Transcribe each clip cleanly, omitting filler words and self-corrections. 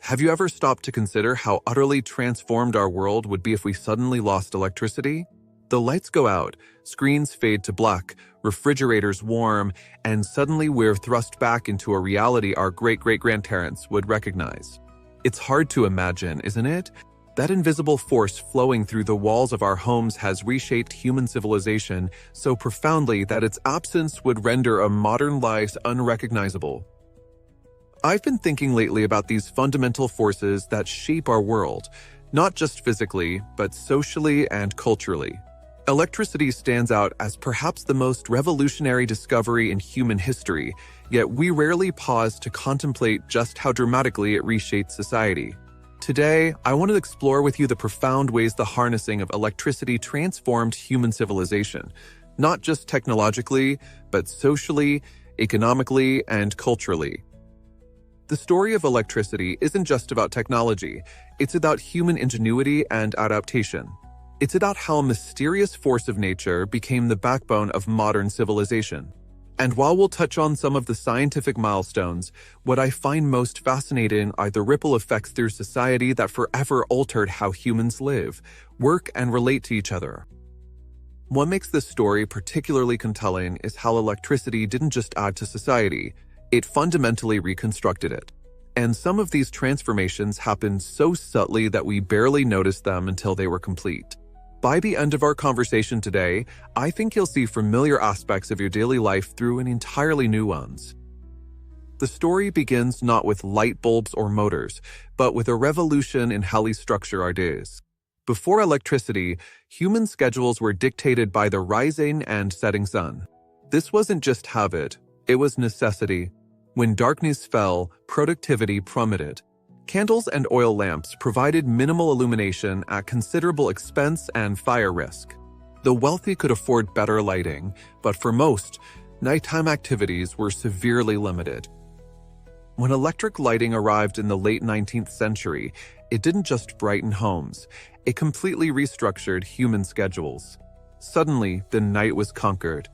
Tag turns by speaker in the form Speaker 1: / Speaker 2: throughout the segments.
Speaker 1: Have you ever stopped to consider how utterly transformed our world would be if we suddenly lost electricity? The lights go out, screens fade to black, refrigerators warm, and suddenly we're thrust back into a reality our great-great-grandparents would recognize. It's hard to imagine, isn't it? That invisible force flowing through the walls of our homes has reshaped human civilization so profoundly that its absence would render a modern life unrecognizable. I've been thinking lately about these fundamental forces that shape our world, not just physically, but socially and culturally. Electricity stands out as perhaps the most revolutionary discovery in human history, yet we rarely pause to contemplate just how dramatically it reshaped society. Today, I want to explore with you the profound ways the harnessing of electricity transformed human civilization, not just technologically, but socially, economically, and culturally. The story of electricity isn't just about technology, it's about human ingenuity and adaptation. It's about how a mysterious force of nature became the backbone of modern civilization. And while we'll touch on some of the scientific milestones, what I find most fascinating are the ripple effects through society that forever altered how humans live, work, and relate to each other. What makes this story particularly compelling is how electricity didn't just add to society, it fundamentally reconstructed it. And some of these transformations happened so subtly that we barely noticed them until they were complete. By the end of our conversation today, I think you'll see familiar aspects of your daily life through an entirely new ones. The story begins not with light bulbs or motors, but with a revolution in how we structure our days. Before electricity, human schedules were dictated by the rising and setting sun. This wasn't just habit, it was necessity. When darkness fell, productivity plummeted. Candles and oil lamps provided minimal illumination at considerable expense and fire risk. The wealthy could afford better lighting, but for most, nighttime activities were severely limited. When electric lighting arrived in the late 19th century, it didn't just brighten homes, it completely restructured human schedules. Suddenly, the night was conquered.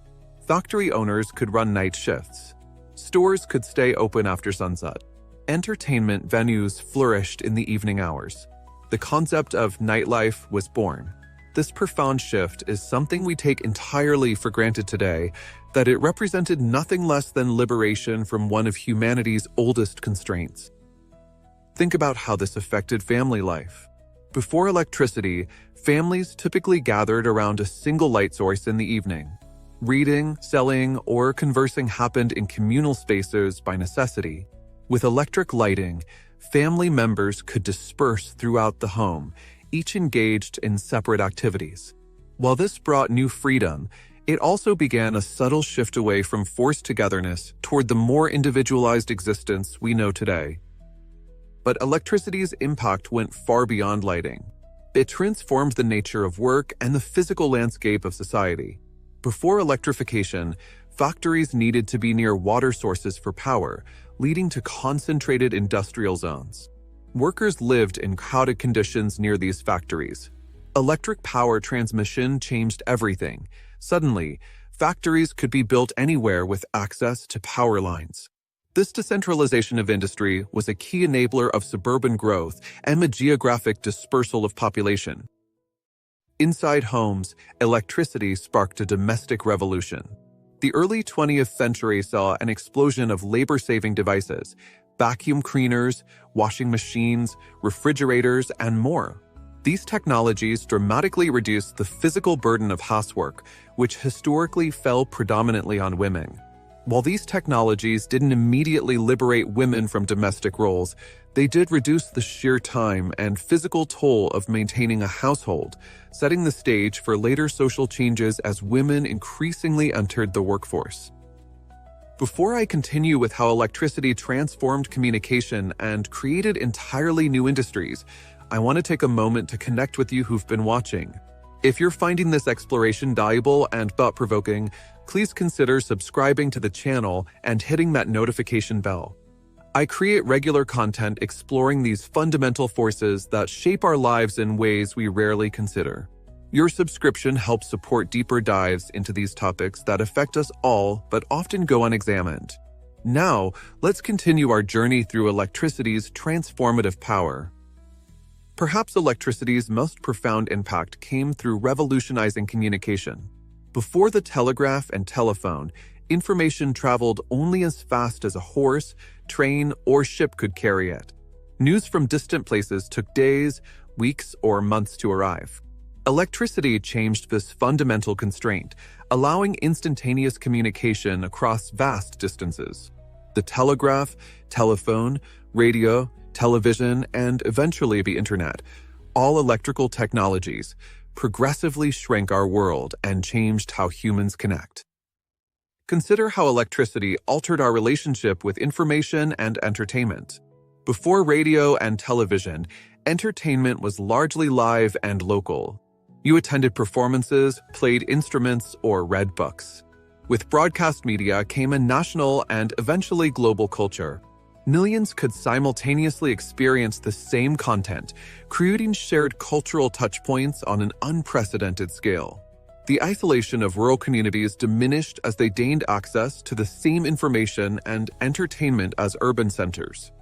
Speaker 1: Factory owners could run night shifts. Stores could stay open after sunset. Entertainment venues flourished in the evening hours. The concept of nightlife was born. This profound shift is something we take entirely for granted today, that it represented nothing less than liberation from one of humanity's oldest constraints. Think about how this affected family life. Before electricity, families typically gathered around a single light source in the evening. Reading, selling, or conversing happened in communal spaces by necessity. With electric lighting, family members could disperse throughout the home, each engaged in separate activities. While this brought new freedom, it also began a subtle shift away from forced togetherness toward the more individualized existence we know today. But electricity's impact went far beyond lighting. It transformed the nature of work and the physical landscape of society. Before electrification, factories needed to be near water sources for power, leading to concentrated industrial zones. Workers lived in crowded conditions near these factories. Electric power transmission changed everything. Suddenly, factories could be built anywhere with access to power lines. This decentralization of industry was a key enabler of suburban growth and the geographic dispersal of population. Inside homes, electricity sparked a domestic revolution. The early 20th century saw an explosion of labor-saving devices, vacuum cleaners, washing machines, refrigerators, and more. These technologies dramatically reduced the physical burden of housework, which historically fell predominantly on women. While these technologies didn't immediately liberate women from domestic roles, they did reduce the sheer time and physical toll of maintaining a household, setting the stage for later social changes as women increasingly entered the workforce. Before I continue with how electricity transformed communication and created entirely new industries, I want to take a moment to connect with you who've been watching. If you're finding this exploration valuable and thought-provoking, please consider subscribing to the channel and hitting that notification bell. I create regular content exploring these fundamental forces that shape our lives in ways we rarely consider. Your subscription helps support deeper dives into these topics that affect us all but often go unexamined. Now, let's continue our journey through electricity's transformative power. Perhaps electricity's most profound impact came through revolutionizing communication. Before the telegraph and telephone, information traveled only as fast as a horse, train, or ship could carry it. News from distant places took days, weeks, or months to arrive. Electricity changed this fundamental constraint, allowing instantaneous communication across vast distances. The telegraph, telephone, radio, television, and eventually the internet, all electrical technologies, progressively shrank our world and changed how humans connect. Consider how electricity altered our relationship with information and entertainment. Before radio and television, entertainment was largely live and local. You attended performances, played instruments, or read books. With broadcast media came a national and eventually global culture. Millions could simultaneously experience the same content, creating shared cultural touchpoints on an unprecedented scale. The isolation of rural communities diminished as they gained access to the same information and entertainment as urban centers.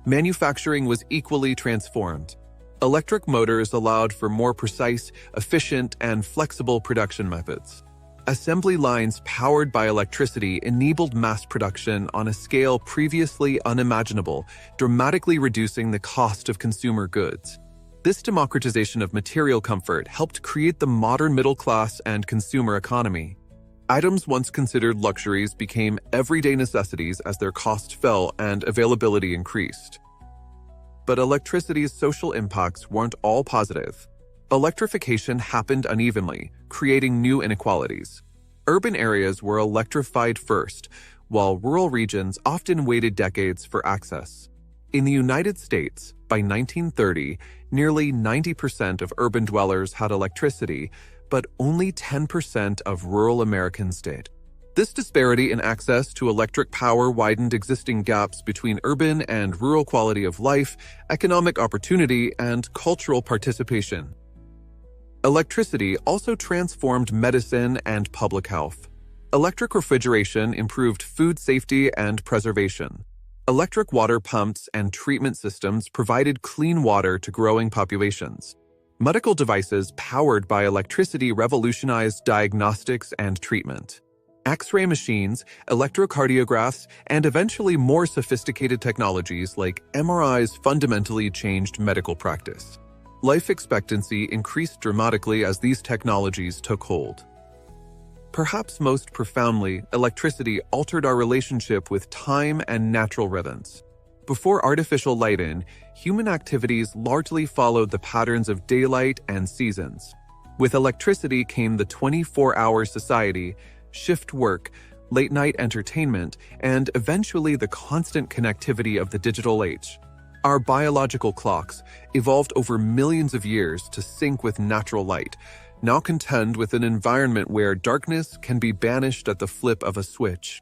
Speaker 1: Manufacturing was equally transformed. Electric motors allowed for more precise, efficient, and flexible production methods. Assembly lines powered by electricity enabled mass production on a scale previously unimaginable, dramatically reducing the cost of consumer goods. This democratization of material comfort helped create the modern middle class and consumer economy. Items once considered luxuries became everyday necessities as their cost fell and availability increased. But electricity's social impacts weren't all positive. Electrification happened unevenly, creating new inequalities. Urban areas were electrified first, while rural regions often waited decades for access. In the United States, by 1930, nearly 90% of urban dwellers had electricity, but only 10% of rural Americans did. This disparity in access to electric power widened existing gaps between urban and rural quality of life, economic opportunity, and cultural participation. Electricity also transformed medicine and public health. Electric refrigeration improved food safety and preservation. Electric water pumps and treatment systems provided clean water to growing populations. Medical devices powered by electricity revolutionized diagnostics and treatment. X-ray machines, electrocardiographs, and eventually more sophisticated technologies like MRIs fundamentally changed medical practice. Life expectancy increased dramatically as these technologies took hold. Perhaps most profoundly, electricity altered our relationship with time and natural rhythms. Before artificial lighting, human activities largely followed the patterns of daylight and seasons. With electricity came the 24-hour society, shift work, late-night entertainment, and eventually the constant connectivity of the digital age. Our biological clocks evolved over millions of years to sync with natural light, now contend with an environment where darkness can be banished at the flip of a switch.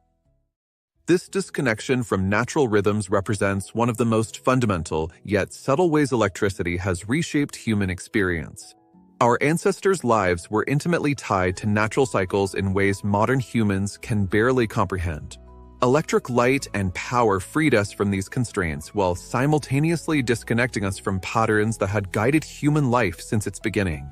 Speaker 1: This disconnection from natural rhythms represents one of the most fundamental, yet subtle ways electricity has reshaped human experience. Our ancestors' lives were intimately tied to natural cycles in ways modern humans can barely comprehend. Electric light and power freed us from these constraints while simultaneously disconnecting us from patterns that had guided human life since its beginning.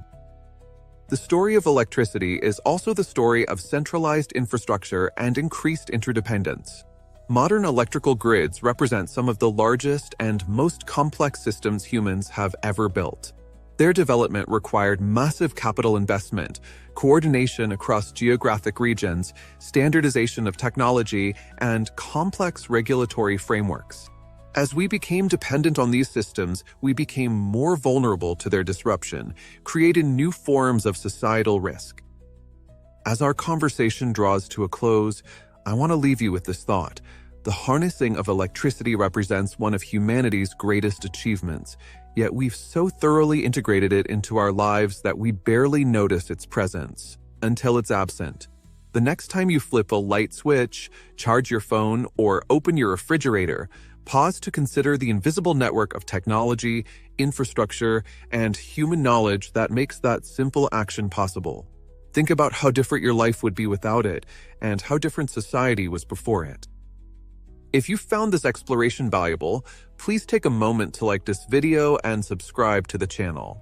Speaker 1: The story of electricity is also the story of centralized infrastructure and increased interdependence. Modern electrical grids represent some of the largest and most complex systems humans have ever built. Their development required massive capital investment, coordination across geographic regions, standardization of technology, and complex regulatory frameworks. As we became dependent on these systems, we became more vulnerable to their disruption, creating new forms of societal risk. As our conversation draws to a close, I want to leave you with this thought. The harnessing of electricity represents one of humanity's greatest achievements, yet we've so thoroughly integrated it into our lives that we barely notice its presence until it's absent. The next time you flip a light switch, charge your phone, or open your refrigerator, pause to consider the invisible network of technology, infrastructure, and human knowledge that makes that simple action possible. Think about how different your life would be without it, and how different society was before it. If you found this exploration valuable, please take a moment to like this video and subscribe to the channel.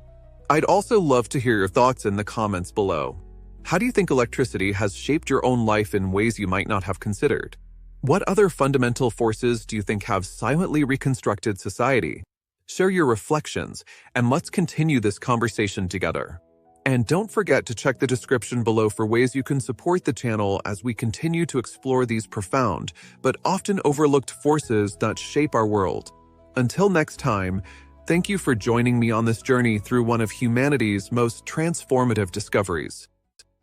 Speaker 1: I'd also love to hear your thoughts in the comments below. How do you think electricity has shaped your own life in ways you might not have considered? What other fundamental forces do you think have silently reconstructed society? Share your reflections, and let's continue this conversation together. And don't forget to check the description below for ways you can support the channel as we continue to explore these profound, but often overlooked forces that shape our world. Until next time, thank you for joining me on this journey through one of humanity's most transformative discoveries.